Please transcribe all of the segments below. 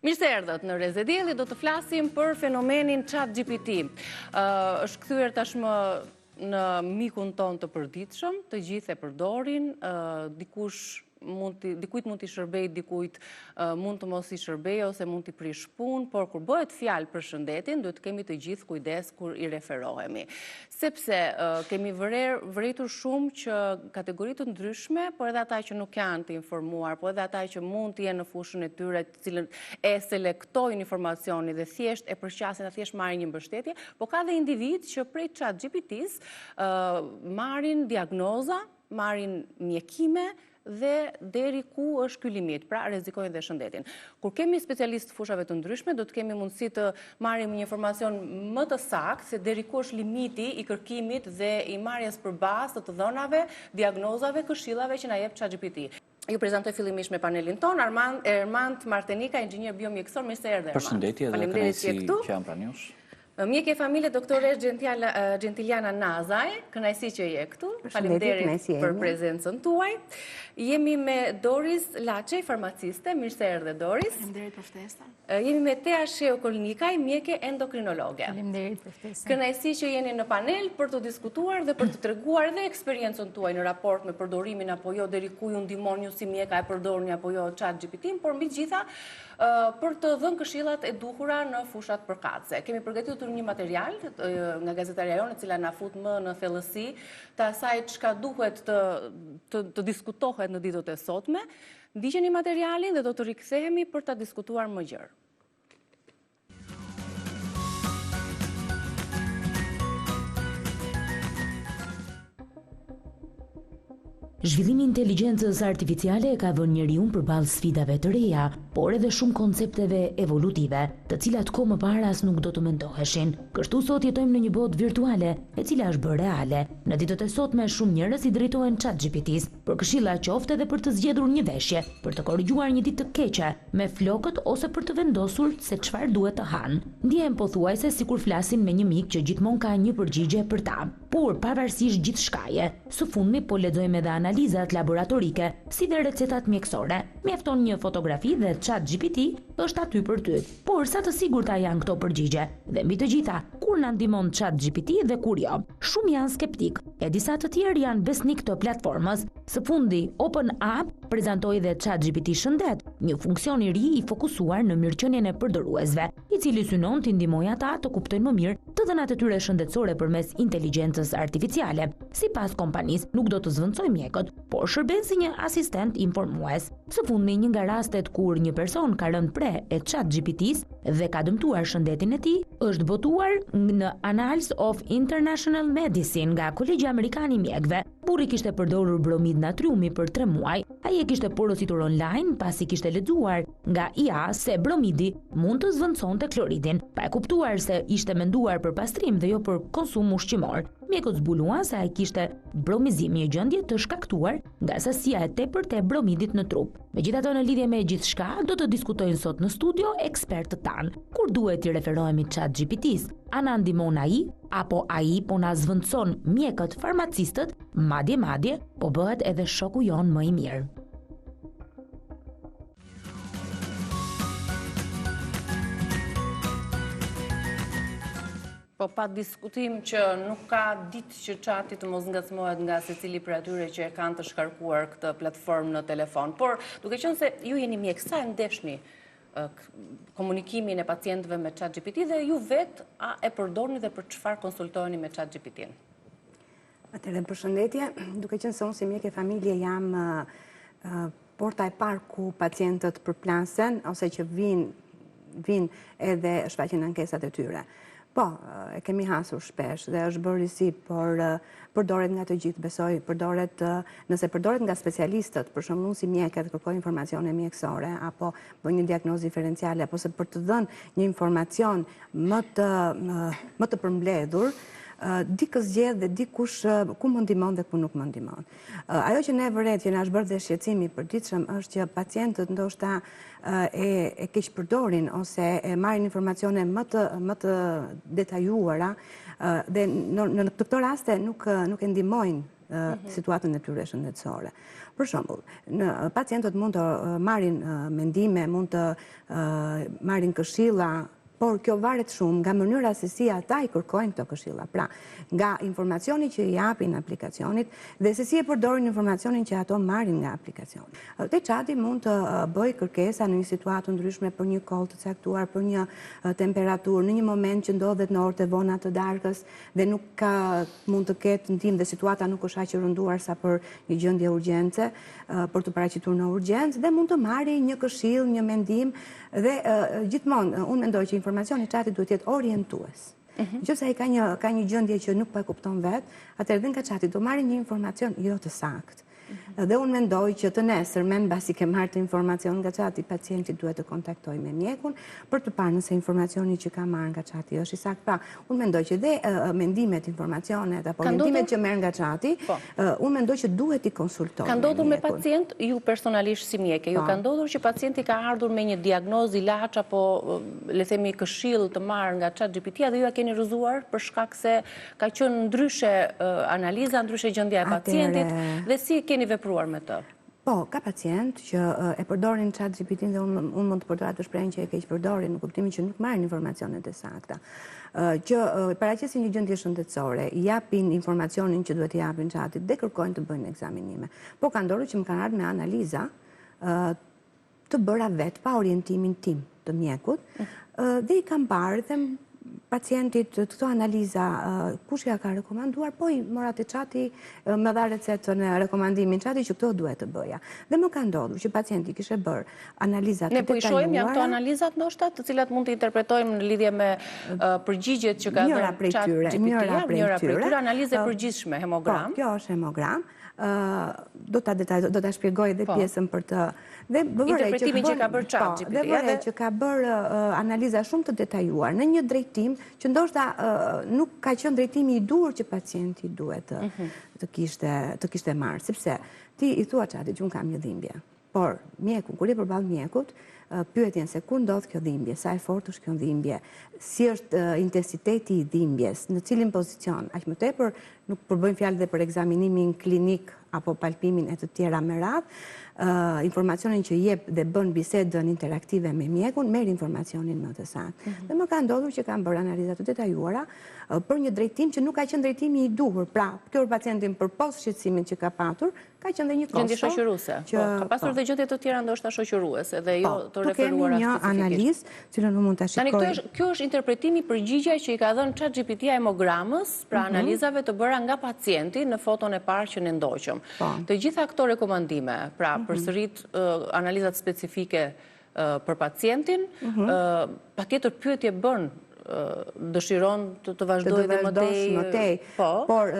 Mirë se erdhët në Rezedielli, do të flasim për fenomenin ChatGPT. Është kthyer tashmë në mikun ton të përditshëm, të gjithë e përdorin, dikujt mund t'i shërbej, dikujt mund të mos i shërbej ose mund t'i prish punë, por kur bëhet fjalë për shëndetin, duhet kemi të gjithë kujdes kur i referohemi. Sepse kemi vërejtur shumë që kategori të ndryshme, por edhe ata që nuk janë të informuar, por edhe ata që mund të jenë në fushën e tyre, të cilën e selektojnë informacioni dhe thjesht e përqasin, thjesht marrin një mbështetje, por ka dhe individ që prej ChatGPT-s marrin diagnoza, marrin mjekime, dhe deri ku është ky limit, pra rrezikojnë dhe shëndetin. Kur kemi specialistë fushave të ndryshme, do të kemi mundësi të marrim një informacion më të saktë se deri ku është limiti i kërkimit dhe i marrjes përbazë të dhënave, diagnozave, këshillave që na jep ChatGPT. Ju prezantoj fillimisht me panelin ton, Ermand Martenika, inxhinier biomjekësor, mirë se erdhe. Përshëndetje dhe kënaqësi që jam pranë jush. Mjekë e familje doktores Gentiliana Nazaj, kënaqësi që je këtu. Faleminderit për prezencën tuaj. Jemi me Doris Laçej, farmaciste, mirë se erdhe Doris. Faleminderit për ftesën. Jemi me Tea Sheu Kolnikaj, mjekë endokrinologe. Faleminderit për ftesën. Kënaqësi që jeni në panel për të diskutuar dhe për të treguar dhe eksperiencën tuaj në raport me përdorimin apo jo, deri ku ju ndihmon ju si mjeka e përdorni apo jo ChatGPT-n, por mbi gjitha për të dhënë këshillat e duhura në fushat përkatëse. Kemi përgatitur një material nga Gazetaria Jonë, e cila na fut më në thellësi të asaj çka duhet të diskutohet në ditët e sotme. Ndiqeni materialin dhe do të rikthehemi për ta diskutuar më gjerë. Zhvillimi i inteligjencës artificiale ka vënë njeriun përballë sfidave të reja, por edhe shumë koncepteve evolutive, të cilat kohë më para as nuk do të mendoheshin. Kështu sot jetojmë në një botë virtuale, e cila është bërë reale. Në ditët e sotme shumë njerëz i drejtohen ChatGPT-s për këshilla qoftë edhe për të zgjedhur një veshje, për të korrigjuar një ditë të keqe me flokët ose për të vendosur se çfarë duhet të hanë. Ndihem pothuajse sikur flasin me një mik që gjithmonë ka një përgjigje për ta. Por pavarësisht gjithçkaje, së fundmi po lexojmë edhe analizat laboratorike, si dhe recetat mjekësore. Mjafton një fotografi dhe ChatGPT është aty për ty. Por sa të sigurta janë këto përgjigje? Dhe mbi të gjitha, kur na ndihmon ChatGPT dhe kur jo? Shumë janë skeptik, e disa të tjerë janë besnik të platformës. Së fundi, OpenAI prezantoi dhe ChatGPT Shëndet, një funksion i ri i fokusuar në mirëqenien e përdoruesve, i cili synon të ndihmojë ata të kuptojnë më mirë të dhënat e tyre shëndetësore përmes inteligjencës artificiale. Sipas kompanisë, nuk do të zvendçojë mjekët, por shërben si një asistent informues. Së fundmi, një nga rastet kur një person ka rënë pre e ChatGPT-s dhe ka dëmtuar shëndetin e tij, është votuar në Annals of International Medicine nga Kolegji Amerikan i Mjekëve. Burri kishte përdorur bromid natriumi për 3 muaj. Ai e kishte porositur online pasi kishte lexuar nga IA se bromidi mund të zvendçonte kloridin, pa e kuptuar se ishte menduar për pastrim dhe jo për konsum ushqimor. Mjekët zbuluan se ai kishte bromizim, një gjendje të shkaktuar nga sasia e tepërt e bromidit në trup. Megjithatë, në lidhje me gjithçka, do të diskutojnë sot në studio ekspertët tanë. Kur duhet i referohemi ChatGPT-s? A na ndihmon ai apo ai po na zvendçon mjekët, farmacistët, madje po bëhet edhe shoku jon më i mirë. Po pa diskutim që nuk ka ditë që chati të mos ngacmohet nga secili prej atyre që e kanë të shkarkuar këtë platformë në telefon. Por duke qenë se ju jeni mjek, sa e ndeshni komunikimin e pacientëve me ChatGPT dhe ju vetë a e përdorni dhe për çfarë konsultoheni me ChatGPT-n? Atëherë, përshëndetje, duke qenë se unë si mjek e familje jam porta e parë ku pacientët përplasen ose që vinë edhe shfaqen ankesat e tyre. Po, e kemi hasur shpesh dhe është bërë risi, por përdoret nga të gjithë, besoj, nëse përdoret nga specialistët, për shembull si mjekët kërkoj informacione mjekësore, apo bëj një diagnozë diferenciale, apo se për të dhënë një informacion më të përmbledhur, dikës zgjedh dhe dikush ku më ndihmon dhe ku nuk më ndihmon. Ajo që ne vëret që na është bërë dhe shqetësimi i përditshëm është që pacientët ndoshta e keq përdorin ose e marrin informacione më të detajuara dhe në këto raste nuk e ndihmojnë situatën e tyre shëndetësore. Për shembull, pacientët mund të marrin mendime, mund të marrin këshilla, por kjo varet shumë nga mënyra se si ata i kërkojnë këto këshilla. Pra, nga informacioni që i japin aplikacionit dhe se si e përdorin informacionin që ato marrin nga aplikacioni. Te çati mund të bëj kërkesa në një situatë ndryshme për një kohë të caktuar, për një temperaturë, në një moment që ndodhet në orët e vona të darkës dhe nuk mund të ketë ndim dhe situata nuk është aq e rënduar sa për një gjendje urgjence, për të paraqitur në urgjencë dhe mund të marrë një këshill, një mendim dhe gjithmonë unë mendoj që informacioni i çatit duhet të jetë orientues. Nëse ai ka një gjendje që nuk po e kupton vet, atëherë dhe nga çati do marrë një informacion jo të saktë. Dhe unë mendoj që të nesërmen, mbasi ke marrë të informacion nga çati, pacienti duhet të kontaktojë me mjekun për të parë nëse informacioni që ka marrë nga çati është i saktë. Pra, unë mendoj që dhe mendimet, informacionet apo mendimet që merr nga çati, unë mendoj që duhet i konsultojë. Ka ndodhur me pacient, ju personalisht si mjeke, ju ka ndodhur që pacienti ka ardhur me një diagnozë, ilaç apo le themi këshill të marrë nga ChatGPT dhe ju ja keni rrëzuar për shkak se ka qenë ndryshe analiza, ndryshe gjendja e pacientit dhe si keni vepruar me të? Po, ka pacient që e përdorin ChatGPT dhe unë mund të përdora të shprehin që e keq përdorin në kuptimin që nuk marrin informacionet e sakta. Që paraqesin një gjendje shëndetësore, i japin informacionin që duhet i japin chatit dhe kërkojnë të bëjnë ekzaminime. Po ka ndodhur që më kanë ardhur me analiza të bëra vetë pa orientimin tim të mjekut dhe i kam parë dhe pacientit këto analiza kush ja ka rekomanduar, po i mora te çati, më dha recetën e rekomandimin çati që këto duhet të bëja. Dhe më ka ndodhur që pacienti kishte bërë analiza të detajuara. Ne po i shohim janë këto analizat ndoshta të cilat mund të interpretojmë në lidhje me përgjigjet që ka dhënë ChatGPT. Njëra prej tyre analizë e përgjithshme, hemogram. Po, kjo është hemogram. Do ta shpjegoj edhe pjesën për të interpretimin që ka bërë ChatGPT. Dhe vëre që ka bërë analiza shumë të detajuar në një drejtim që ndoshta nuk ka qenë drejtimi i duhur që pacienti duhet të kishte marrë, sepse ti i thua çatit që unë kam një dhimbje, por mjeku kur je përballë mjekut pyetjen se ku ndodh kjo dhimbje, sa e fortë është kjo dhimbje, si është intensiteti i dhimbjes, në cilin pozicion, aq më tepër nuk përbëjmë fjalë dhe për ekzaminimin klinik apo palpimin e të tjera me radhë, informacionin që jep dhe bën bisedën interaktive me mjekun, merr informacionin më të saktë. Dhe më ka ndodhur që kam bërë analiza të detajuara për një drejtim që nuk ka qenë drejtimi i duhur. Pra, kjo pacientin përpos shqetësimit që ka patur, ka qenë dhe një kosto. Gjendje shoqëruese. Ka pasur dhe gjendje të tjera ndoshta shoqëruese dhe jo të referuara specifikisht. Kemi një analizë, cilën unë mund ta shikoj. Tani kjo është interpretimi përgjigja që i ka dhënë ChatGPT hemogramës, pra analizave të bëra nga pacienti në foton e parë që ne ndoqëm. Të gjitha këto rekomandime, pra përsërit analizat specifike për pacientin, patjetër pyetje bën, dëshiron të vazhdoj dhe më tej. Por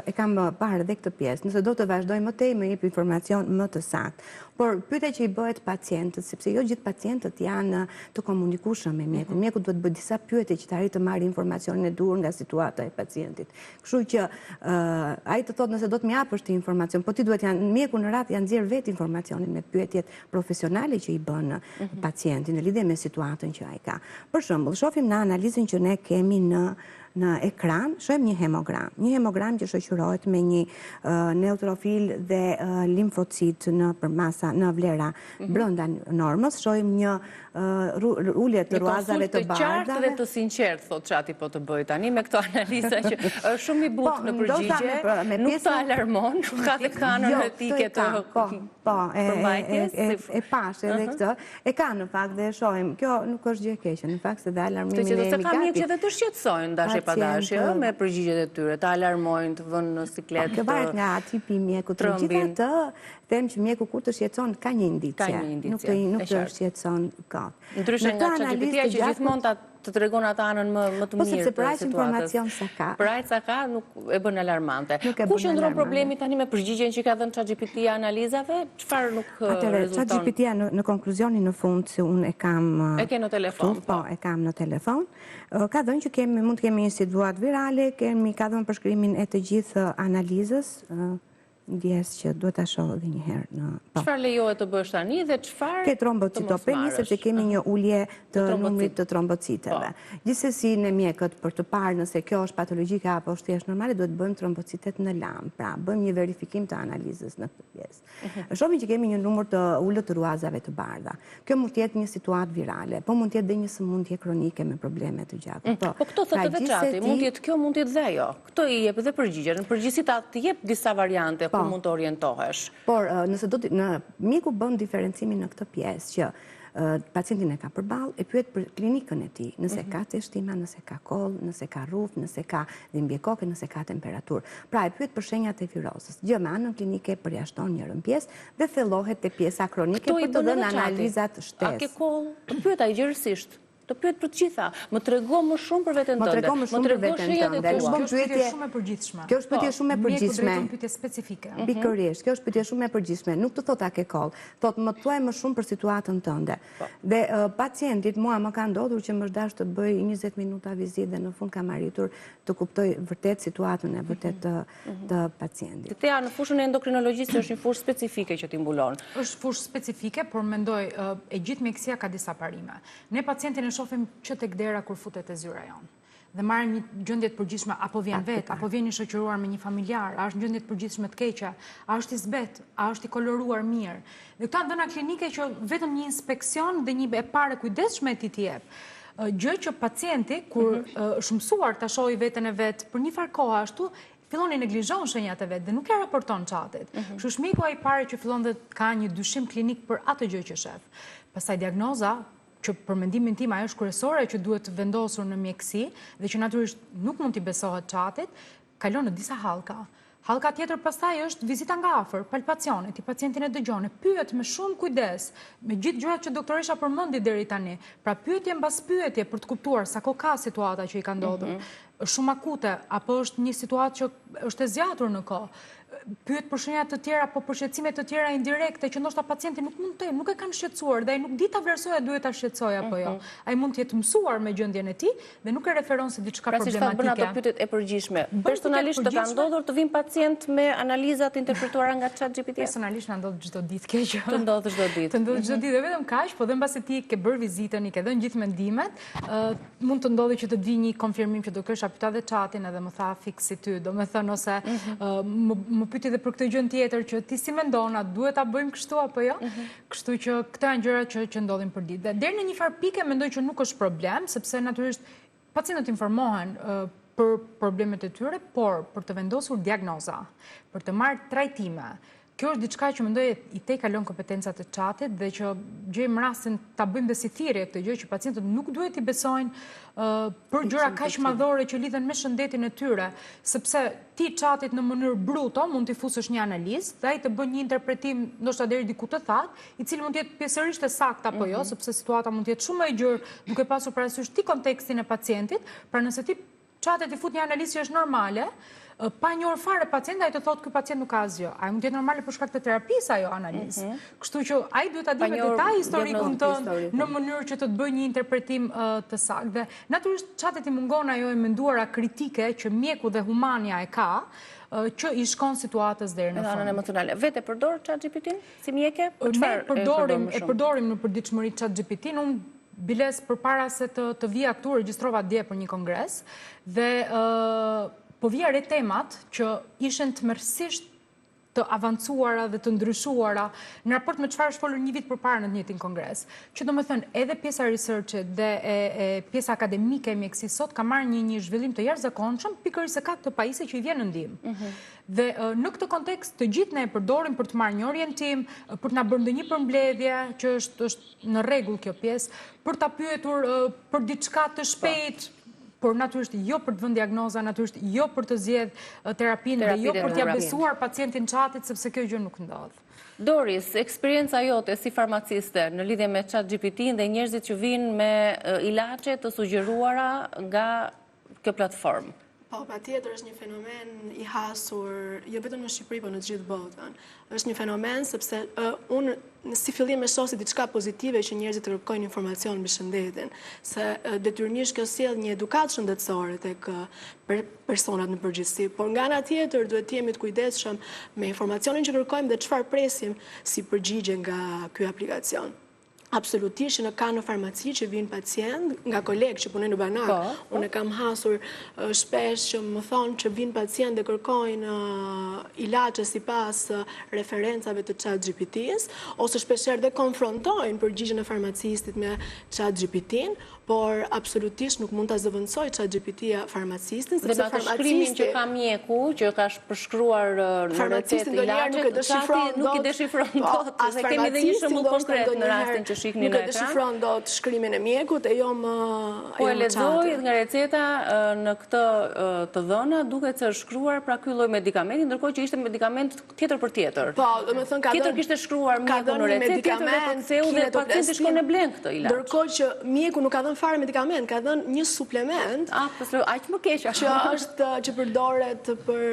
e kam parë edhe këtë pjesë. Nëse do të vazhdoj më tej, më jep informacion më të saktë. Por pyetja që i bëhet pacientët, sepse jo gjithë pacientët janë të komunikueshëm me mjekun. Mjeku duhet të bëjë disa pyetje që të arrijë të marrë informacionin e duhur nga situata e pacientit. Kështu që ai të thotë nëse do të më japësh ti informacion, po ti duhet mjeku në radhë janë nxjerr vetë informacionin me pyetjet profesionale që i bën pacientit në lidhje me situatën që ai ka. Për shembull, shohim në analizën që ne kemi në ekran, shohim një hemogram. Një hemogram që shoqërohet me një neutrofil dhe limfocit në përmasa, në vlera brenda normës. Shohim një ulje të ruazave të bardhave. Një konsultë të qartë dhe të sinqertë, thot çati po të bëj tani me këto analiza që është shumë i butë në përgjigje, nuk të alarmon, nuk ka dhe kanën etike të përmbajtjes. E pash edhe këtë, e ka në fakt dhe shohim, kjo nuk është gjë e keqe, në fakt se dhe alarmimin e se ka mjekë që dhe të shqetësojnë dashje pa dashje me përgjigjet e tyre, të alarmojnë, të vënë në siklet. Kjo varet nga tipi i mjekut. Megjithatë, them që mjeku kur të shqetëson ka një indicje, nuk të shqetëson kot. Ndryshe nga ChatGPT-ja që gjithmonë të tregon ata anën më të mirë të situatës. Informacion sa ka. Për aq sa ka nuk e bën alarmante. Ku qëndron problemi tani me përgjigjen që ka dhënë ChatGPT-ja analizave? Çfarë nuk rezulton? ChatGPT-ja në konkluzionin në fund se unë e kam e ke në telefon. Po, e kam në telefon. Ka dhënë që mund të kemi instituat virale, ka dhënë përshkrimin e të gjithë analizës ndjes që duhet ta shoh edhe një herë në Çfarë lejohet të bësh tani dhe çfarë ke trombocitopeni sepse kemi një ulje të numrit të trombociteve. Gjithsesi në mjekët për të parë nëse kjo është patologjike apo është thjesht normale duhet bëjmë trombocitet në lam. Pra, bëjmë një verifikim të analizës në këtë pjesë. Shohim që kemi një numër të ulët të ruazave të bardha. Kjo mund të jetë një situatë virale, po mund të jetë dhe një sëmundje kronike me probleme të gjata. Po këto thotë veçati, mund të jetë kjo, mund të jetë dhe ajo. Këto i jep dhe përgjigjen. Në përgjithësi ta të jep disa variante ku mund të orientohesh. Por nëse do të mjeku bën diferencimin në këtë pjesë që pacientin e ka përballë e pyet për klinikën e tij, nëse ka ceshtima, nëse ka koll, nëse ka rruf, nëse ka dhimbje koke, nëse ka temperaturë. Pra e pyet për shenjat e virozës. Gjë me anën klinike përjashton një rëmpjesë dhe thellohet te pjesa kronike për të dhënë analizat shtesë. A ke koll? Pyet ai gjërësisht. Të pyet për të gjitha. Më trego më shumë për veten tënde. Më trego më shumë për veten tënde. Kjo është pyetje shumë e përgjithshme. Kjo është pyetje shumë e përgjithshme. Mjeku pyetje specifike. Pikërisht, kjo është pyetje shumë e përgjithshme. Nuk të thotë a ke koll, thotë më thuaj më shumë për situatën tënde. Dhe pacientit mua më ka ndodhur që më dash të bëj 20 minuta vizitë dhe në fund kam arritur të kuptoj vërtet situatën e vërtet të pacientit. Teja, në fushën e endokrinologjisë është një fushë specifike që ti mbulon. Është fushë specifike, por mendoj e gjithë mjekësia ka disa parime. Ne pacientin e shohim që tek dera kur futet e zyra jonë. Dhe marrim një gjendje të përgjithshme, apo vjen vetë, apo vjen i shoqëruar me një familjar, a është një gjendje të përgjithshme të keqe, a është i zbet, a është i koloruar mirë. Dhe këto janë dhëna klinike që vetëm një inspeksion dhe një e parë kujdesshme ti t'i jep. Gjë që pacienti kur është mësuar ta shohë veten e vet për një farë kohë ashtu, fillon i neglizhon shenjat e vet dhe nuk e raporton çatit. Kështu shmiku ai parë që fillon dhe ka një dyshim klinik për atë gjë që shef. Pastaj diagnoza që për mendimin tim ajo është kryesore që duhet vendosur në mjeksi dhe që natyrisht nuk mund t'i besohet çatit, kalon në disa hallka. Hallka tjetër pastaj është vizita nga afër, palpacioni, ti pacientin e dëgjon, pyet me shumë kujdes, me gjithë gjërat që doktoresha përmendi deri tani. Pra pyetje mbas pyetje për të kuptuar sa kohë ka situata që i ka ndodhur. Është shumë akute apo është një situatë që është e zgjatur në kohë. Pyet për shenja të tjera, po për shqetësime të tjera indirekte që ndoshta pacienti nuk mund të, nuk e kanë shqetësuar dhe ai nuk di ta vlerësojë duhet ta shqetësojë apo jo. Ai mund të jetë mësuar me gjendjen e tij dhe nuk e referon se diçka problematike. Pra si bën ato pyetjet e përgjithshme. Personalisht të ka ndodhur të vinë pacient me analizat interpretuara nga ChatGPT? Personalisht na ndodh çdo ditë keq. Të ndodh çdo ditë. Të ndodh çdo ditë dhe vetëm kaq, po dhe mbasi ti ke bërë vizitën, i ke dhënë gjithë mendimet, mund të ndodhi që të vi një konfirmim që doktoresha pyeta dhe chatin edhe më tha fiksi ty, domethënë ose më pyeti edhe për këtë gjë tjetër që ti si mendon, a duhet ta bëjmë kështu apo jo? Kështu që këto janë gjërat që ndodhin për ditë. Dhe deri në një farë pike mendoj që nuk është problem, sepse natyrisht pacientët informohen për problemet e tyre, por për të vendosur diagnoza, për të marrë trajtime. Kjo është diçka që mendoj i tej kalon kompetencat e çatit dhe që gjejmë rastin ta bëjmë dhe si thirrje këtë gjë që pacientët nuk duhet i besojnë për gjëra kaq madhore që lidhen me shëndetin e tyre, sepse ti çatit në mënyrë bruto mund t'i fusësh një analizë dhe ai të bën një interpretim ndoshta deri diku të thatë, i cili mund të jetë pjesërisht e saktë apo jo, sepse situata mund të jetë shumë më e gjerë duke pasur parasysh ti kontekstin e pacientit, pra nëse ti çatit i fut një analizë që është normale, pa njohur fare pacientin, ai të thotë ky pacient nuk ka asgjë. Ai mund të jetë normale për shkak të terapisë ajo analizë. Kështu që ai duhet ta di me detaj historikun tënd në mënyrë që të bëjë një interpretim të saktë. Dhe natyrisht çatit i mungon ajo e menduara kritike që mjeku dhe humania e ka, që i shkon situatës deri në fund. Emocionale. Vetë përdor ChatGPT-n si mjeke? Ne përdorim në përditshmëri ChatGPT-n. Unë biles përpara se të vija këtu regjistrova dje për një kongres dhe po vija re temat që ishen tmerrsisht të avancuara dhe të ndryshuara në raport me çfarë është folur një vit përpara në të njëjtin kongres. Që domethënë edhe pjesa research dhe pjesa akademike e mjekësisë sot ka marrë një zhvillim të jashtëzakonshëm, pikërisht se ka këtë pajisje që i vjen në ndihmë. Dhe në këtë kontekst të gjithë ne e përdorim për të marrë një orientim, për të na bërë ndonjë përmbledhje që është në rregull kjo pjesë, për ta pyetur për diçka të shpejtë, por natyrisht jo për të vënë diagnoza, natyrisht jo për të zgjedhë terapinë dhe jo për t'ia besuar pacientin çatit, sepse kjo gjë nuk ndodh. Doris, eksperienca jote si farmaciste në lidhje me ChatGPT dhe njerëzit që vinë me ilaçe të sugjeruara nga kjo platformë. Po, patjetër është një fenomen i hasur, jo vetëm në Shqipëri, por në të gjithë botën. Është një fenomen sepse unë si fillim e shoh si diçka pozitive që njerëzit të kërkojnë informacion mbi shëndetin, se detyrimisht kjo sjell një edukatë shëndetësore tek personat në përgjithësi, por nga ana tjetër duhet të jemi të kujdesshëm me informacionin që kërkojmë dhe çfarë presim si përgjigje nga ky aplikacion. Absolutisht në ka në farmaci që vinë pacient, nga kolegë që punojnë në banak, unë kam hasur shpesh që më thonë që vinë pacient dhe kërkojnë ilaçe sipas referencave të ChatGPT-s, ose shpesher dhe konfrontojnë përgjigjen e farmacistit me ChatGPT-n, por absolutisht nuk mund ta zëvendësoj ChatGPT-ja farmacistin, sepse farmacisti që ka mjeku, që ka përshkruar në recetë ilaçe, nuk i deshifron dot, se kemi dhe një shembull konkret në rastin që shihni në ekran. Nuk e deshifron dot shkrimin e mjekut e jo më po e lexoj nga receta në këtë të dhëna duket se është shkruar pra ky lloj medikamenti, ndërkohë që ishte medikament tjetër për tjetër. Po, domethënë ka tjetër kishte shkruar mjeku në recetë, tjetër e përktheu dhe pacienti shkon e blen këtë ilaç. Ndërkohë që mjeku nuk ka dhënë fare medikament, ka dhënë një suplement. Aq më keq që është që përdoret për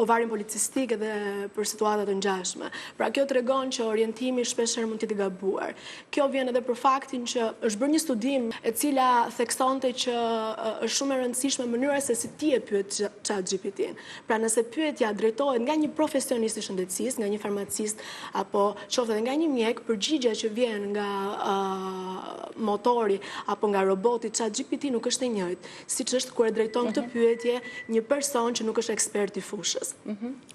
ovarin policistik dhe për situata të ngjashme. Pra kjo tregon që orientimi shpeshherë mund të jetë i gabuar. Kjo vjen edhe për faktin që është bërë një studim e cila theksonte që është shumë e rëndësishme mënyra se si ti e pyet ChatGPT-n. Pra nëse pyetja drejtohet nga një profesionist i shëndetësisë, nga një farmacist apo qoftë edhe nga një mjek, përgjigjja që vjen nga motori apo nga roboti ChatGPT nuk është e njëjtë, siç është kur e drejton këtë pyetje një person që nuk është ekspert i fushës.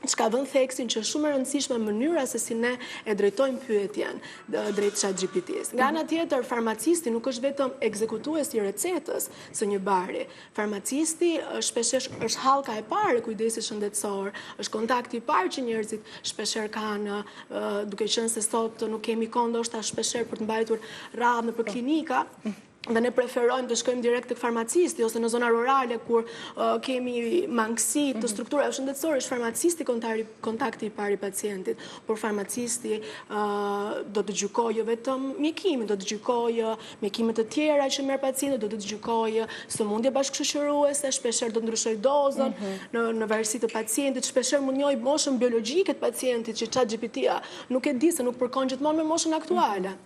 Çka vën theksin që shumë e rëndësishme mënyra se si ne e drejtojmë pyetjen drejt ChatGPT-s. Nga ana tjetër, farmacisti nuk është vetëm ekzekutues i recetës së një bari. Farmacisti shpeshherë është hallka e parë e kujdesit shëndetësor, është kontakti i parë që njerëzit shpeshherë kanë, duke qenë se sot nuk kemi kohë ndoshta shpeshherë për të mbajtur radhë nëpër klinika. Dhe ne preferojmë të shkojmë direkt tek farmacisti ose në zona rurale kur kemi mangësi të strukturave shëndetësore, është farmacisti kontakti i parë i pacientit, por farmacisti do të gjykojë vetëm mjekimin, do të gjykojë mjekimet të tjera që merr pacienti, do të gjykojë sëmundje bashkëshoqëruese, shpeshherë do të ndryshojë dozën në varësi të pacientit, shpeshherë mund njohë moshën biologjike të pacientit që ChatGPT-ja nuk e di se nuk përkon gjithmonë me moshën aktuale.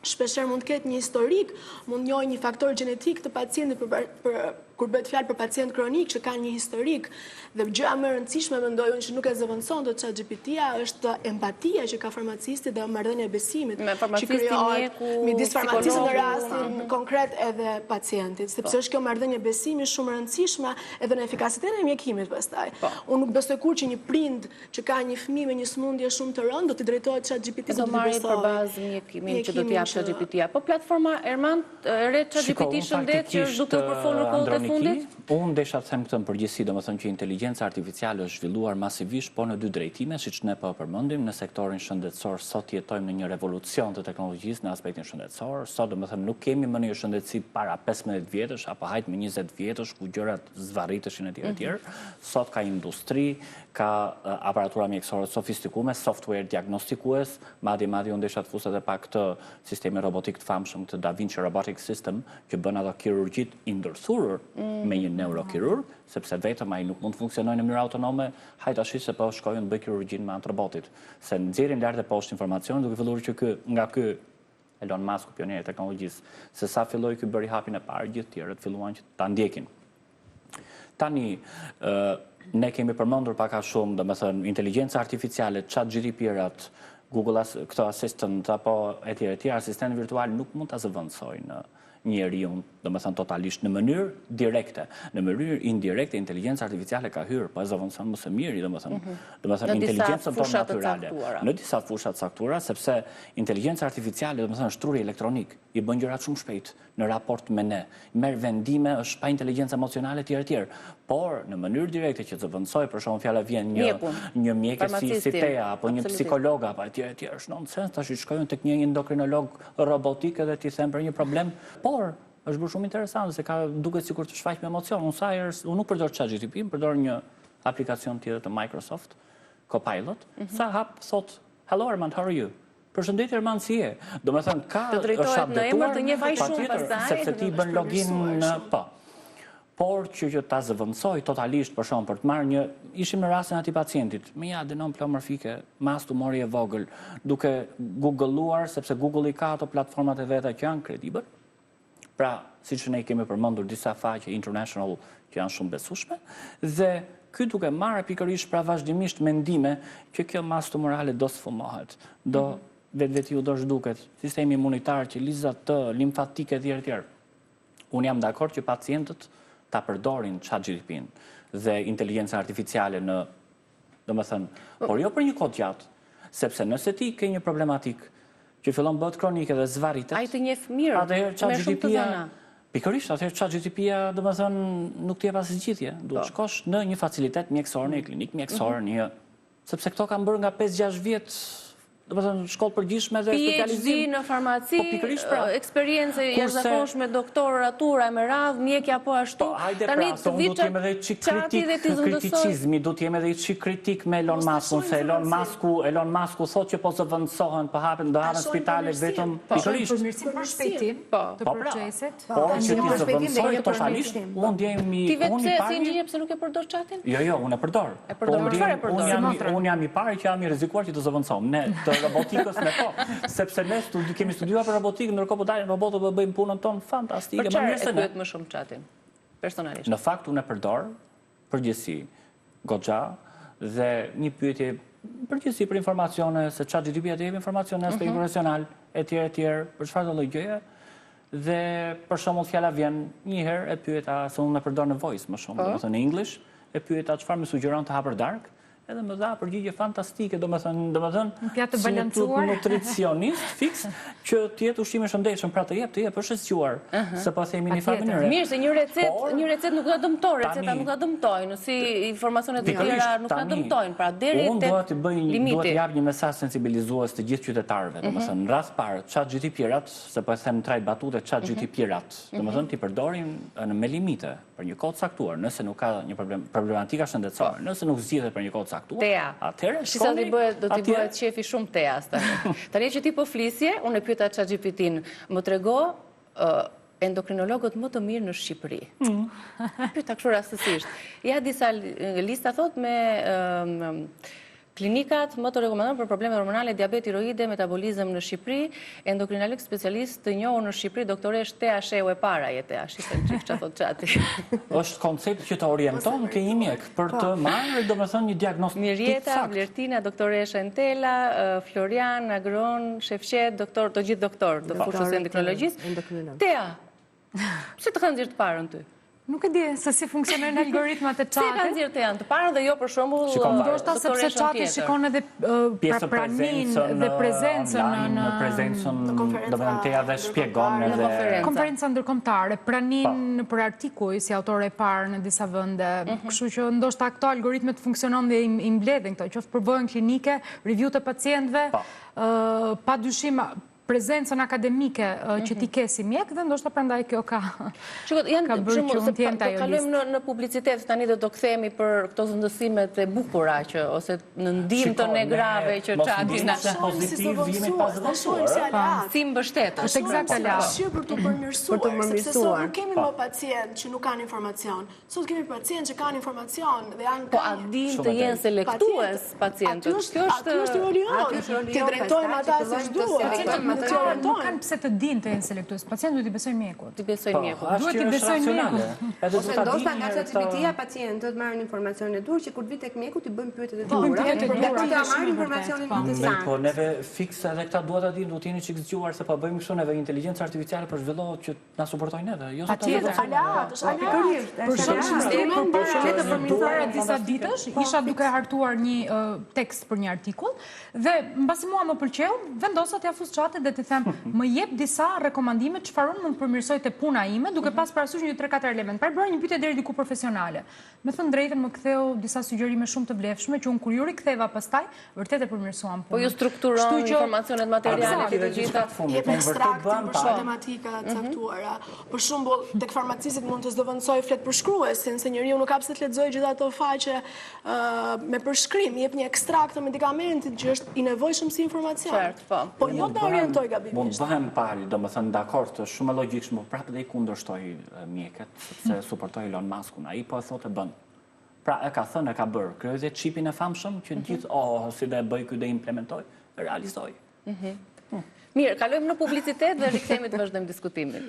Shpeshherë mund të ketë një historik, mund njohë një faktor gjenetik të pacientit kur bëhet fjalë për pacient kronik që kanë një historik, dhe gjëja më e rëndësishme mendoj unë që nuk e zëvendëson dot ChatGPT-ja është empatia që ka farmacisti dhe marrëdhënia e besimit që krijohet midis farmacistit në rastin konkret edhe pacientit, sepse është kjo marrëdhënie besimi shumë e rëndësishme edhe në efikasitetin e mjekimit pastaj. Unë nuk besoj kur që një prind që ka një fëmijë me një sëmundje shumë të rëndë do t'i drejtohet ChatGPT-s do marrë përbazë mjekimin që do t'i jap ChatGPT-ja. Po platforma Erman re ChatGPT shëndet që është duke u përfolur kohët e fundit? Unë desha të them këtë në përgjithësi, domethënë që inteligjenca artificiale është zhvilluar masivisht, po në dy drejtime, siç ne po përmendim, në sektorin shëndetësor sot jetojmë në një revolucion të teknologjisë në aspektin shëndetësor. Sot domethënë nuk kemi më një shëndetësi para 15 vjetësh apo hajt me 20 vjetësh ku gjërat zvarriteshin etj. Sot ka industri, ka aparatura mjekësore sofistikume, software diagnostikues, madje unë desha të fusat e pak këtë sistemi robotik të famshëm, këtë Da Vinci Robotic System, që bën ato kirurgjit i ndërthurur me një neurokirurg, sepse vetëm ai nuk mund të funksionojë në mënyrë autonome, hajtashi se po shkojnë të bëj kirurgjin me anë të robotit. Se nxjerrin lart e poshtë informacionin duke filluar që nga ky Elon Musk, pionier i teknologjisë, se sa filloi ky bëri hapin e parë, gjithë tjerët filluan që ta ndjekin. Tani ne kemi përmendur pak a shumë, domethënë inteligjenca artificiale, ChatGPT-rat, Google këto Assistant apo etj, asistentë virtual nuk mund ta zëvendësojnë njeriu, domethënë totalisht në mënyrë direkte. Në mënyrë indirekte inteligjenca artificiale ka hyrë, po e zëvendëson më së miri, domethënë inteligjencën tonë natyrale. Në disa fusha të caktuara, sepse inteligjenca artificiale, domethënë shtruri elektronik, i bën gjërat shumë shpejt në raport me ne. Merr vendime, është pa inteligjencë emocionale etj. Por në mënyrë direkte që zëvendësoj, për shembull fjala vjen një mjekës si Tea apo një psikolog apo etj. Është nonsens, tash shkojnë tek një endokrinolog robotik edhe ti them për një problem, por është bërë shumë interesant se ka duket sikur të shfaq me emocion. Unë nuk përdor ChatGPT, përdor një aplikacion tjetër të Microsoft, Copilot. Sa hap thot, "Hello Armand, how are you?" Përshëndetje Erman, si je? Domethënë ka të drejtohet në emër të një faj shumë pastaj, sepse ti bën login në po. por që ta zëvendësoj totalisht për shkak për të marrë një, ishim në rastin atij pacientit me një adenom plomorfike, mas tumori e vogël, duke googëlluar sepse Google i ka ato platformat e veta që janë kredibël. Pra, siç ne kemi përmendur disa faqe international që janë shumë besueshme, dhe ky duke marrë pikërisht pra vazhdimisht mendime që kjo mas tumorale do sfumohet, do vetvetiu do zhduket, sistemi imunitar që lizat të limfatike etj. Unë jam dakord që pacientët ta përdorin ChatGPT-n dhe inteligjencën artificiale në, por jo për një kohë gjatë, sepse nëse ti ke një problematik që fillon bëhet kronike dhe zvarritet. Ai të njeh mirë. Atëherë ChatGPT-ja pikërisht, atëherë ChatGPT-ja nuk të jep asgjë. Duhet shkosh në një facilitet mjekësor, në një klinikë mjekësor, sepse këto kanë bërë nga 5-6 vjet shkollë përgjithshme dhe specializim. PhD në farmaci, eksperiencë jashtëzakonshme, doktoratura me radhë, mjekja po ashtu. Hajde pra, se unë do t'jem edhe çik kritikizmi, do t'jem edhe çik kritik me Elon Muskun, se Elon Musku thotë që po zëvendësohen, do hapen spitale vetëm pikërisht. Për mirësim për shpejtim të procesit. Por që ti zëvendësoj totalisht, unë ndjejmë Ti vetë si inxhinier pse nuk e përdor chatin? Jo, unë e përdor. Unë jam i pari që jam i rrezikuar që të zëvendësoj. Ne robotikës me po, sepse ne kemi studiuar për robotikë, ndërkohë po dalin robotët dhe bëjmë punën tonë fantastike. Për çfarë e duhet më shumë chatin, personalisht? Në fakt, unë e përdor përgjithësi goxha dhe një pyetje përgjithësi për informacione, se ChatGPT atë jep informacione aspekt profesional, etj, për çfarë do lloj gjëje. Dhe për shembull fjala vjen një herë e pyeta, se unë e përdor në voice më shumë, domethënë në English, e pyeta çfarë më sugjeron të hapër dark. Edhe më dha përgjigje fantastike, domethënë si një nutricionist fiks që të jetë ushqim i shëndetshëm, pra të jep është e sqaruar, se po themi në farë mënyrë. Mirë, se një recet nuk na dëmton, receta nuk na dëmtojnë, si informacionet e tjera nuk na dëmtojnë, pra deri unë duhet të bëj duhet të jap një mesazh sensibilizues të gjithë qytetarëve, domethënë në rast parë ChatGPT-rat, se po e them trajt batute ChatGPT-rat, domethënë ti përdorin me limite për një kohë caktuar, nëse nuk ka një problematika shëndetësore, nëse nuk zgjidhet për një kohë caktuar. Tea. Atëherë shkoni. Do t'i bëhet shefi shumë teas tani. Tani që ti po flisje, unë e pyeta ChatGPT-n, më trego endokrinologët më të mirë në Shqipëri. Pyeta kështu rastësisht. Ja disa lista thot me klinikat më të rekomenduar për probleme hormonale, diabet, tiroide, metabolizëm në Shqipëri, endokrinolog specialist të njohur në Shqipëri, doktoresh Tea Sheu e para jetë, shitem çik çfarë thot çati. Është koncept që të orienton ke një mjek për të marrë domethënë një diagnostik sakt. Mirjeta, Vlertina, doktoresha Entela, Florian, Agron, Shefqet, doktor, të gjithë doktor të fushës endokrinologjisë. Tea. Pse të kanë nxjerr të parën ty? Nuk e di se si funksionojnë algoritmat e chatit. Si kanë nxjerrë të janë të parë dhe jo për shembull ndoshta sepse chati shikon edhe praninë dhe prezencën në prezencën domethënë Tea dhe shpjegon edhe konferenca ndërkombëtare, praninë për artikuj si autore e parë në disa vende. Kështu që ndoshta këto algoritmet funksionon dhe i mbledhin këto, qoftë për vojën klinike, review të pacientëve, padyshim prezencën akademike që ti ke si mjek dhe ndoshta prandaj kjo ka bërë që unë t'jem të ajo listë. Kalojmë në publicitet, tani do të kthehemi për këto zëndësimet e bukura ose në ndihmë të negrave që çati na pozitiv vini pas zëvendësuar. Si mbështetësh. Është eksakt aleat. Për të përmirësuar, sepse sot nuk kemi më pacient që nuk kanë informacion. Sot kemi pacient që kanë informacion dhe janë po a din të jenë selektues pacientët. Kjo është roli jonë. Ti drejtojmë ata siç duhet. Nuk kanë pse të dinë të jenë selektues. Pacientë duhet i besojnë mjekut. Ti besojnë mjekut. Duhet i besojnë mjekut. Ose ndoshta nga ChatGPT-ja pacientët marrin informacione dur që kur vi tek mjeku ti bëjnë pyetje të dhura. Ti marrin informacionin të saktë. Po neve fiks edhe këta duhet ta dinë, duhet jeni çik zgjuar se po bëjmë kështu neve inteligjencë artificiale për zhvillohet që na suportojnë edhe. Jo se Për shembull, para disa ditësh isha duke hartuar një tekst për një artikull dhe mbasi mua më pëlqeu, vendosa t'ia fus chatit dhe t'i them, më jep disa rekomandime çfarë unë mund të përmirësoj te puna ime, duke pas parasysh një 3-4 elementë. Pra bëra një pyetje deri diku profesionale. Me thënë drejtën më ktheu disa sugjerime shumë të vlefshme që unë kur ju riktheva pastaj, vërtet e përmirësuam punën. Po ju strukturon informacionet materiale të gjitha. Jep ekstraktin për tematika të caktuara. Për shembull, tek farmacistët mund të zëvendësoj flet përshkruesin, se njeriu nuk ka pse të lexojë gjithë ato faqe me përshkrim, jep një ekstrakt të medikamentit që është i nevojshëm si informacion. Po jo të orientojë kuptoj gabimisht. Mund bëhem palë, do më thënë dakord, të shumë e logjikshme, por prapë dhe I kundërshtoj mjeket, sepse suportoj Elon Muskun, ai po e thotë e bën. Pra e ka thënë, e ka bërë, krijoi dhe çipin e famshëm që gjithë, si dhe bëj ky dhe implementoj, e realizoj. Mirë, kalojmë në publicitet dhe rikthehemi të vazhdojmë diskutimin.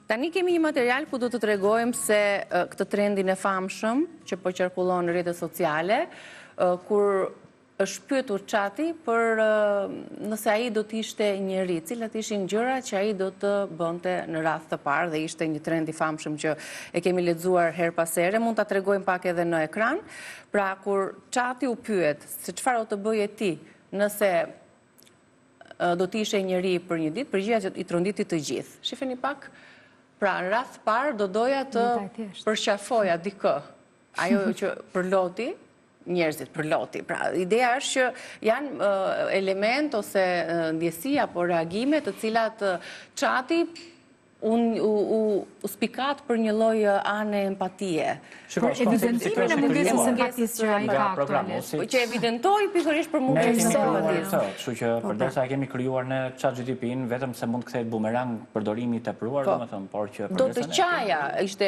Tani kemi një material ku do të tregojmë se këtë trendin e famshëm që po qarkullon në rrjetet sociale, kur është pyetur Çati për nëse ai do të ishte njeri, cilat ishin gjërat që ai do të bënte në radh të parë dhe ishte një trend I famshëm që e kemi lexuar her pas here, mund ta tregojmë pak edhe në ekran. Pra kur Çati u pyet se çfarë do të bëje ti nëse do të ishe njeri për një ditë, përgjigja I tronditi të gjithë. Shifeni pak. Pra, në radh parë do doja të përqafoja dikë. Ajo që përloti, njerëzit përloti. Pra, ideja është që janë element ose ndjesi apo reagime të cilat Çati u spikat për një lloj ane empatie. Për evidentimin e mungesës së empatisë që ai ka aktualisht. Që evidentoi pikërisht për mungesën e empatisë. Kështu që përderisa kemi krijuar në ChatGPT-n, vetëm se mund të kthehet bumerang përdorimi I tepruar, domethënë, por që do të qaja ishte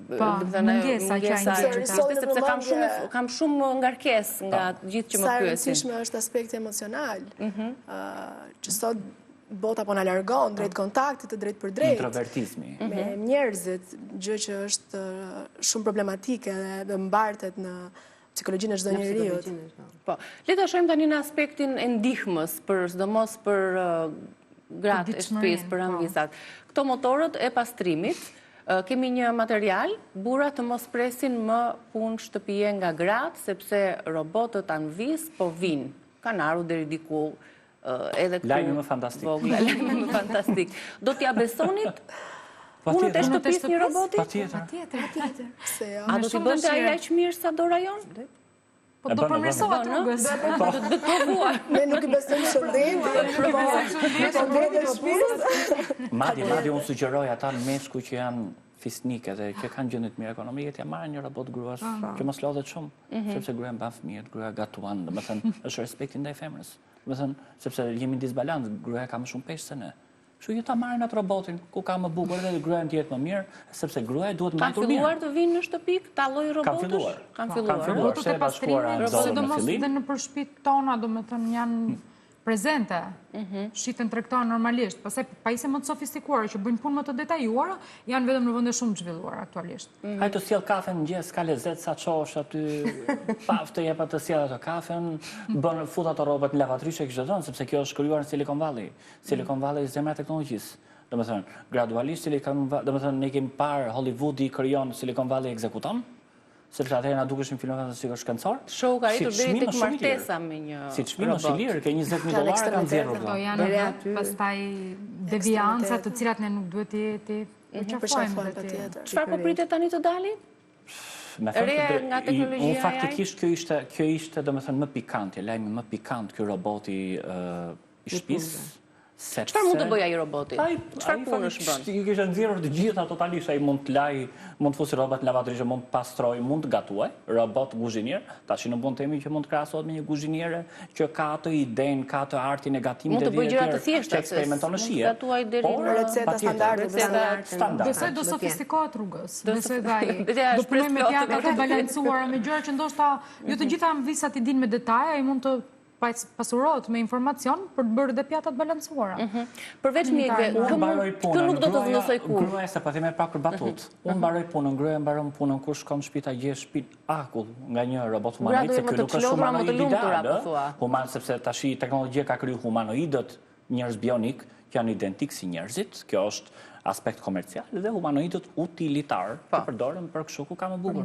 mungesa sepse kam shumë ngarkesë nga gjithë që më pyesin. Sa rëndësishme është aspekti emocional, që sot bota po na largon drejt kontaktit të drejt për drejt. Introvertizmi. Me njerëzit, gjë që është shumë problematike dhe mbartet në psikologjinë e çdo njeriu. Po, le ta shohim tani në aspektin e ndihmës sidomos për gratë e shtëpisë, për anvizat. Këto motorët e pastrimit, kemi një material, burrat të mos presin më punë shtëpie nga gratë, sepse robotët anviz po vinë. Kanë ardhur deri diku edhe këtu. Lajmi më fantastik. Lajmi më fantastik. Do t'ja besonit punët e shtëpisë një roboti? Patjetër. A do t'i bënte ai aq mirë sa do rajon? Po do përmirësohet rrugës. Do të provuar. Ne nuk I besojmë shëndet, Madje unë sugjeroj ata në meshku që janë fisnike dhe që kanë gjendje të mira ekonomike, t'ja marrin një robot gruas që mos lodhet shumë, sepse gruaja mban fëmijët, gruaja gatuan, domethënë është respekti ndaj femrës. Domethënë sepse jemi në disbalancë, gruaja ka më shumë peshë se ne. Kështu që ta marrin atë robotin ku ka më bukur dhe gruaja të jetë më mirë, sepse gruaja duhet mbajtur mirë. Kanë filluar të vinë në shtëpi këta lloj robotësh? Kanë filluar. Robotët e pastrimit, sidomos dhe në shtëpitë tona, domethënë janë prezente, shiten tregtohen normalisht, pastaj pajisje më të sofistikuara që bëjnë punë më të detajuara, janë vetëm në vende shumë të zhvilluara aktualisht. Ai të sjell kafen në mëngjes, ka lezet sa çosh aty, paf të jep atë sjell atë kafen, bën fut ato rrobat në lavatryshe kështu thon, sepse kjo është krijuar në Silicon Valley. Silicon Valley është zemra e teknologjisë. Domethënë, gradualisht domethënë ne kemi parë Hollywoodi krijon, Silicon Valley ekzekuton. Sepse atëherë na dukeshin filmat si shkencor. Shoku ka arritur deri tek martesa me një si çmim është I lirë, ke $20,000 kanë nxjerrur. Do janë pastaj devianca të cilat ne nuk duhet të përqafojmë patjetër. Çfarë po pritet tani të dali? Me nga teknologjia unë faktikisht kjo ishte domethënë më pikante, lajmi më pikant ky roboti I shtëpisë. Çfarë mund të bëjë ai roboti? Çfarë punësh bën? I kishte nxjerrur të gjitha totalisht, ai mund të laj, mund të fusë rrobat në lavatrishë, mund të pastroj, mund të gatuaj, robot guzhinier. Tash nuk mund të themi që mund të krahasohet me një guzhiniere që ka atë idenë, ka atë artin e gatimit të gjëra të thjeshta, eksperimenton në shije. Gatuaj deri në receta standarde. Besoj do sofistikohet rrugës. Besoj ai do punoj me pjata të balancuara me gjëra që ndoshta jo të gjitha anvisat I dinë me detaje, ai mund të pasurohet me informacion për të bërë dhe pjatat balancuara. Përveç mjekëve, kë nuk do të zëndësoj kur. Gruaja se pa theme pak për batut. Unë mbaroj punën, gruaja mbaron punën, kur shkon në shtëpi ta gjesh shtëpinë akull nga një robot humanoid, se ky nuk është humanoid, sepse tash teknologjia ka kriju humanoidët, njerëz bionik, që janë identik si njerëzit. Kjo është aspekt komercial dhe humanoidët utilitar, të përdoren për kështu ku ka më bukur.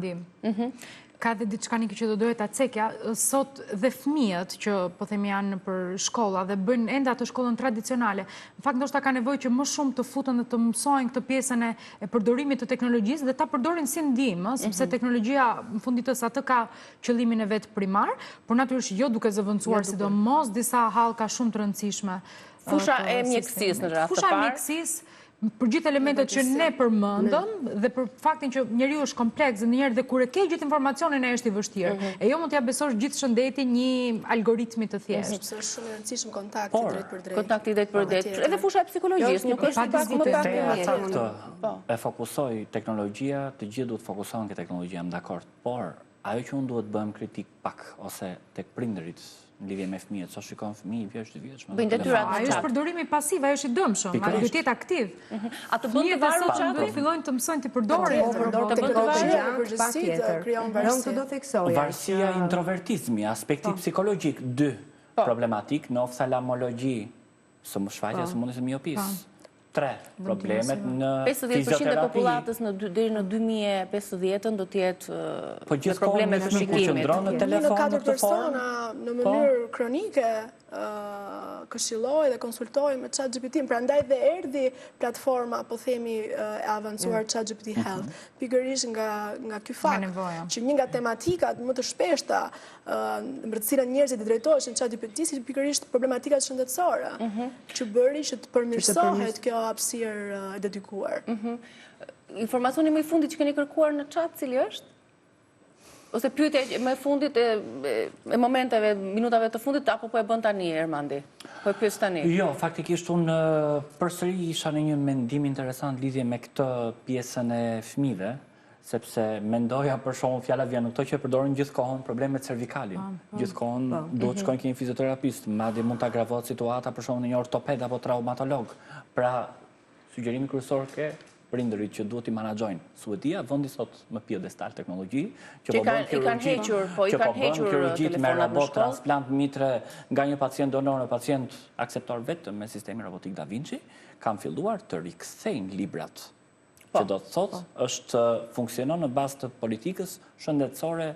Ka dhe diçka një që do dohet ta cekja, sot dhe fëmijët që po themi janë për shkolla dhe bëjnë ende atë shkollën tradicionale. Në fakt ndoshta ka nevojë që më shumë të futen dhe të mësojnë këtë pjesën e përdorimit të teknologjisë dhe ta përdorin si ndihmë, sepse teknologjia në fund ditës atë ka qëllimin e vet primar, por natyrisht jo duke zëvendësuar sidomos disa hallka shumë të rëndësishme. Fusha e mjekësisë në radhë të parë. Fusha e mjekësisë, për gjithë elementet që ne përmendëm dhe për faktin që njeriu është kompleks dhe njëherë dhe kur e ke gjithë informacionin e është i vështirë. E jo mund t'ja besosh gjithë shëndetin një algoritmi të thjeshtë. Sepse është shumë i rëndësishëm kontakti drejt për drejt. Kontakti drejt për drejt. Edhe fusha e psikologjisë, nuk është pak më pak e mirë. E fokusoj teknologjia, të gjithë duhet fokusohen ke teknologjia, jam dakord, por ajo që unë duhet bëhem kritik pak ose tek prindërit në lidhje me fëmijët, sa shikon fëmijë 1 vjeç, 2 vjeç, më ajo është përdorimi pasiv, ajo është i dëmshëm, ai duhet të jetë aktiv. A të bën të varur që do fillojnë të mësojnë të përdorin, të bën të varur patjetër. Unë të do theksoja. Varësia, introvertizmi, aspekti psikologjik, 2 problematik në oftalmologji, shfaqja së mundjes së miopisë. 3. Problemet në 50% e popullatës deri në 2050 do të jetë probleme të shikimit. Në 4 persona në mënyrë kronike këshilloj dhe konsultoj me ChatGPT, prandaj dhe erdhi platforma, po themi, e avancuar ChatGPT Health, pikërisht nga ky fakt, që një nga tematikat më të shpeshta për të cilën njerëzit i drejtoheshin ChatGPT si pikërisht problematikat shëndetësore, që bëri që të përmirësohet kjo hapësirë e dedikuar. Informacioni më i fundit që keni kërkuar në chat cili është? Ose pyetja më e fundit e momenteve, minutave të fundit, apo po e bën tani, Ermandi? Po e pyes tani? Jo, faktikisht unë përsëri isha në një mendim interesant lidhje me këtë pjesën e fëmijëve, sepse mendoja për shkakun fjala vjen në këto që përdorin gjithkohon problemet cervikalin. Gjithkohon duhet të shkojnë ke një fizioterapist, madje mund të agravohet situata për shkakun në një ortoped apo traumatolog. Pra, sugjerimi kryesor ke prindërit që duhet i menaxhojnë. Suedia, vendi sot më piedestal teknologji, që po bën kirurgji me robot transplant mitre nga një pacient donor në pacient akseptor vetëm me sistemin robotik Da Vinci, kanë filluar të rikthejnë librat. Që do të thotë është funksionon në bazë të politikës shëndetësore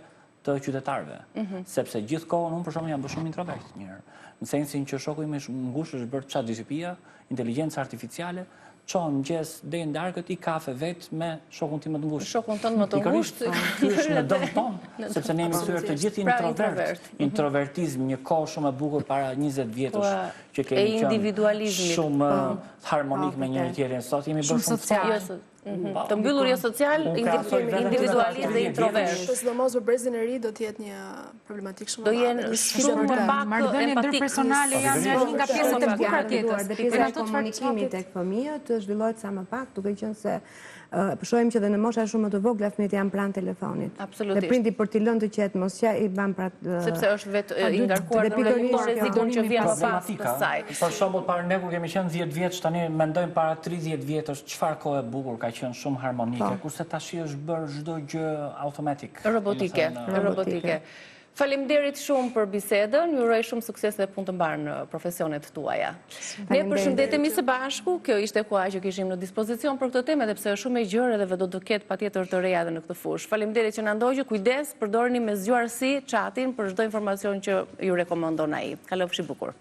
të qytetarëve. Sepse gjithkohon unë për shembull jam shumë introvert njëherë. Në sensin që shoku im është ngushtë është bërë ChatGPT-ja, inteligjencë artificiale, qonë mëngjes deri në darkët i kafe vetë me shokun tim më të ngushtë. Shokun tënd më të ngushtë. Ky është në dëm tonë, sepse ne jemi kthyer të gjithë introvert. Introvertizm, një kohë shumë e bukur para 20 vjetësh që kemi qenë shumë harmonik me njëri tjetrin. Sot jemi bërë shumë social. Të mbyllur jo social, individualist dhe introvert. Sidomos për brezin e ri do të jetë një problematik shumë. Do jenë shumë më pak marrëdhënie ndërpersonale janë një nga pjesët e bukura të jetës. Dhe pjesa e komunikimit tek fëmijët zhvillohet sa më pak, duke qenë se shohim që dhe në mosha shumë më të vogla fëmijët janë pranë telefonit. Absolutisht. Dhe prindi për t'i lënë të qetë mos që i ban sepse është vetë i ngarkuar në rrezikun që vjen pas të saj. Për shembull, para ne kur kemi qenë 10 vjeç, tani mendojmë para 30 vjetësh çfarë kohë e bukur ka qenë, shumë harmonike, kurse tash është bërë çdo gjë automatik. Robotike. Faleminderit shumë për bisedën, ju uroj shumë sukses dhe punë të mbarë në profesionet tuaja. Ne përshëndetemi së bashku, kjo ishte koha që kishim në dispozicion për këtë temë, edhe pse është shumë e gjerë edhe do të ketë patjetër të reja edhe në këtë fushë. Faleminderit që na ndoqët, kujdes, përdorni me zgjuarsi chatin për çdo informacion që ju rekomandon ai. Kalofshi bukur.